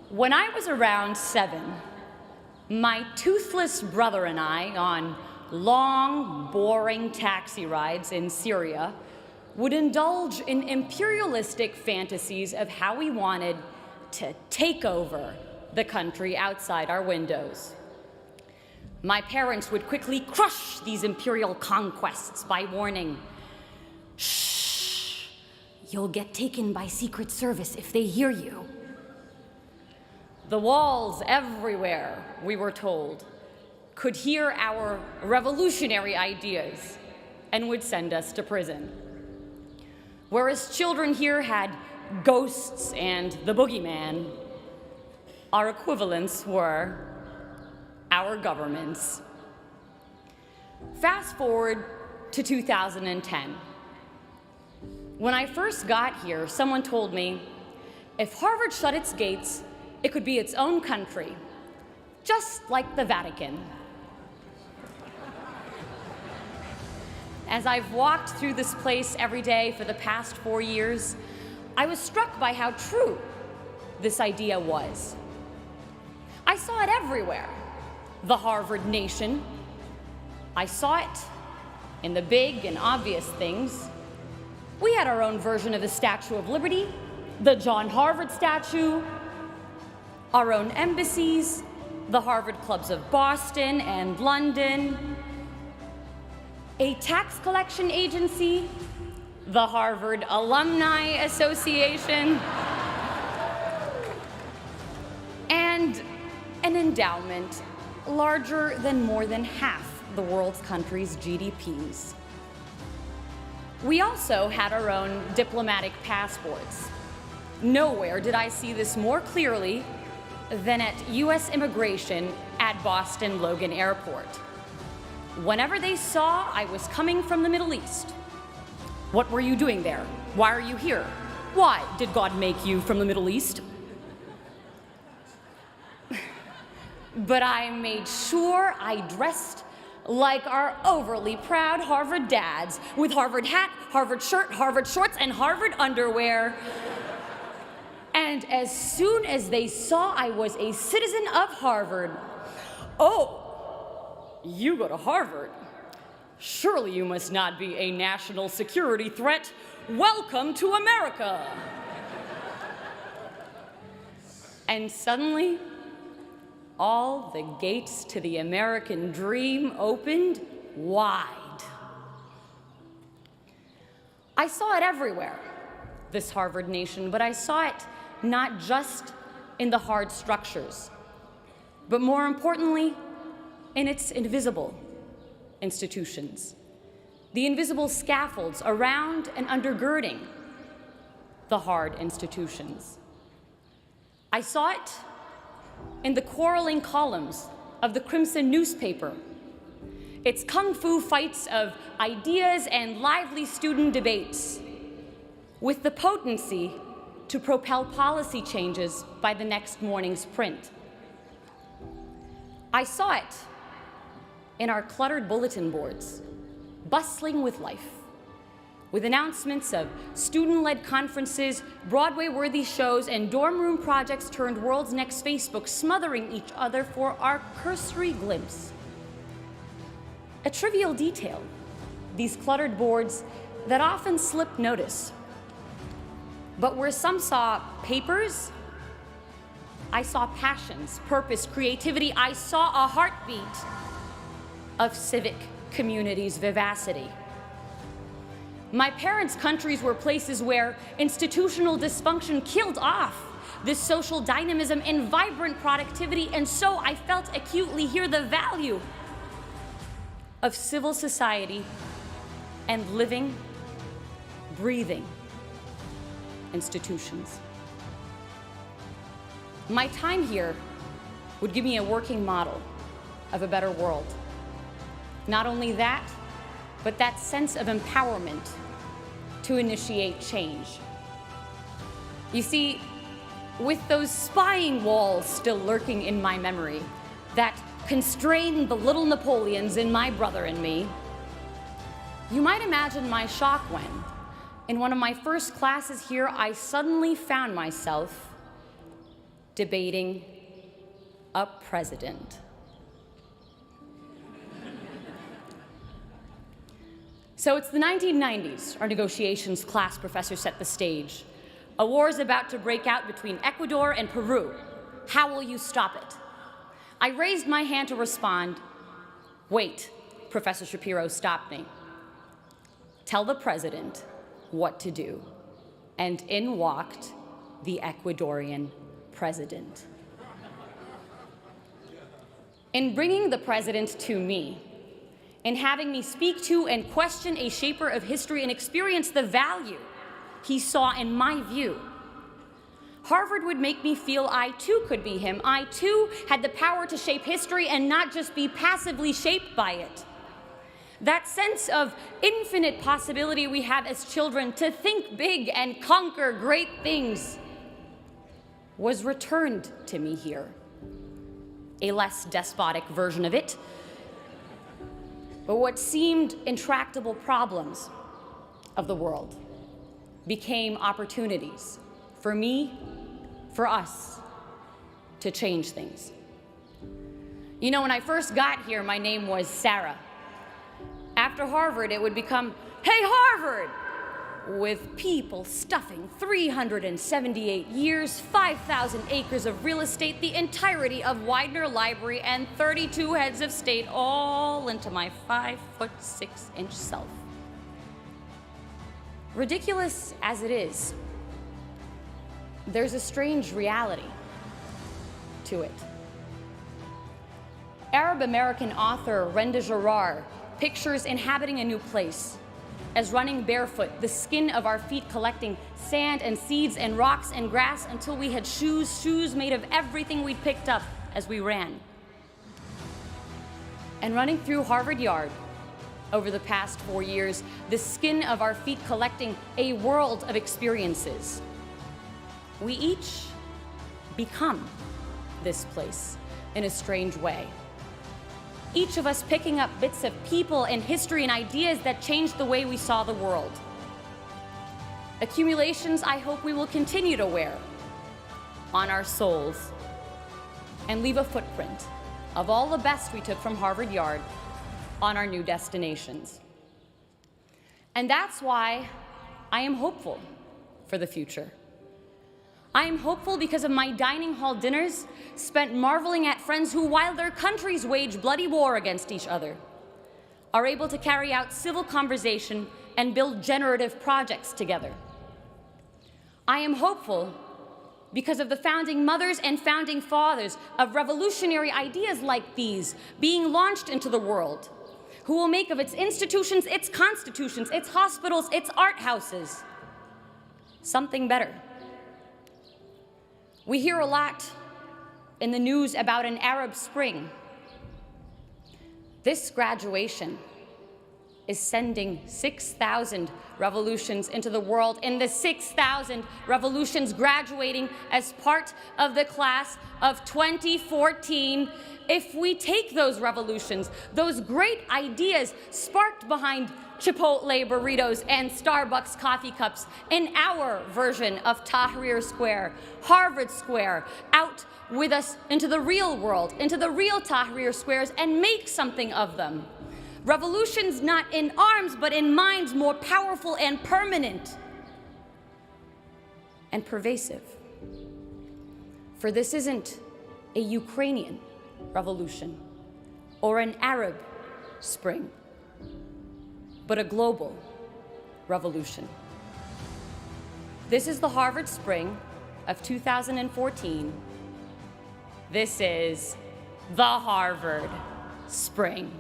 When I was around 7, my toothless brother and I, on long, boring taxi rides in Syria, would indulge in imperialistic fantasies of how we wanted to take over the country outside our windows. My parents would quickly crush these imperial conquests by warning, "Shh, you'll get taken by Secret Service if they hear you." The walls everywhere, we were told, could hear our revolutionary ideas and would send us to prison. Whereas children here had ghosts and the boogeyman, our equivalents were our governments. Fast forward to 2010. When I first got here, someone told me, if Harvard shut its gates, it could be its own country, just like the Vatican. As I've walked through this place every day for the past 4 years, I was struck by how true this idea was. I saw it everywhere. The Harvard Nation. I saw it in the big and obvious things. We had our own version of the Statue of Liberty, the John Harvard statue, our own embassies, the Harvard clubs of Boston and London, a tax collection agency, the Harvard Alumni Association, and an endowment larger than more than half the world's countries' GDPs. We also had our own diplomatic passports. Nowhere did I see this more clearly than at US Immigration at Boston Logan Airport. Whenever they saw I was coming from the Middle East, "What were you doing there? Why are you here? Why did God make you from the Middle East?" But I made sure I dressed like our overly proud Harvard dads, with Harvard hat, Harvard shirt, Harvard shorts, and Harvard underwear. And as soon as they saw I was a citizen of Harvard, "Oh, you go to Harvard? Surely you must not be a national security threat. Welcome to America." And suddenly, all the gates to the American dream opened wide. I saw it everywhere, this Harvard Nation, but I saw it not just in the hard structures, but more importantly, in its invisible institutions, the invisible scaffolds around and undergirding the hard institutions. I saw it in the quarreling columns of the Crimson newspaper, its kung fu fights of ideas and lively student debates, with the potency to propel policy changes by the next morning's print. I saw it in our cluttered bulletin boards, bustling with life, with announcements of student-led conferences, Broadway-worthy shows, and dorm room projects turned world's next Facebook, smothering each other for our cursory glimpse. A trivial detail, these cluttered boards that often slip notice. But where some saw papers, I saw passions, purpose, creativity. I saw a heartbeat of civic community's vivacity. My parents' countries were places where institutional dysfunction killed off this social dynamism and vibrant productivity, and so I felt acutely here the value of civil society and living, breathing institutions. My time here would give me a working model of a better world. Not only that, but that sense of empowerment to initiate change. You see, with those spying walls still lurking in my memory that constrain the little Napoleons in my brother and me, you might imagine my shock when, in one of my first classes here, I suddenly found myself debating a president. So it's the 1990s. Our negotiations class professor set the stage. A war is about to break out between Ecuador and Peru. How will you stop it? I raised my hand to respond. Wait, Professor Shapiro stopped me. Tell the president what to do. And in walked the Ecuadorian president. In bringing the president to me, in having me speak to and question a shaper of history and experience the value he saw in my view, Harvard would make me feel I too could be him. I too had the power to shape history and not just be passively shaped by it. That sense of infinite possibility we have as children to think big and conquer great things was returned to me here. A less despotic version of it. But what seemed intractable problems of the world became opportunities for me, for us, to change things. You know, when I first got here, my name was Sarah. After Harvard, it would become, hey, Harvard! With people stuffing 378 years, 5,000 acres of real estate, the entirety of Widener Library, and 32 heads of state all into my 5'6" self. Ridiculous as it is, there's a strange reality to it. Arab-American author Renda Jarrar pictures inhabiting a new place as running barefoot, the skin of our feet collecting sand and seeds and rocks and grass until we had shoes made of everything we'd picked up as we ran. And running through Harvard Yard over the past 4 years, the skin of our feet collecting a world of experiences. We each become this place in a strange way. Each of us picking up bits of people and history and ideas that changed the way we saw the world. Accumulations I hope we will continue to wear on our souls and leave a footprint of all the best we took from Harvard Yard on our new destinations. And that's why I am hopeful for the future. I am hopeful because of my dining hall dinners spent marveling at friends who, while their countries wage bloody war against each other, are able to carry out civil conversation and build generative projects together. I am hopeful because of the founding mothers and founding fathers of revolutionary ideas like these being launched into the world, who will make of its institutions, its constitutions, its hospitals, its art houses, something better. We hear a lot in the news about an Arab Spring. This graduation is sending 6,000 revolutions into the world, and the 6,000 revolutions graduating as part of the class of 2014. If we take those revolutions, those great ideas sparked behind Chipotle burritos and Starbucks coffee cups in our version of Tahrir Square, Harvard Square, out with us into the real world, into the real Tahrir Squares, and make something of them. Revolutions not in arms, but in minds, more powerful and permanent and pervasive. For this isn't a Ukrainian revolution or an Arab Spring, but a global revolution. This is the Harvard Spring of 2014. This is the Harvard Spring.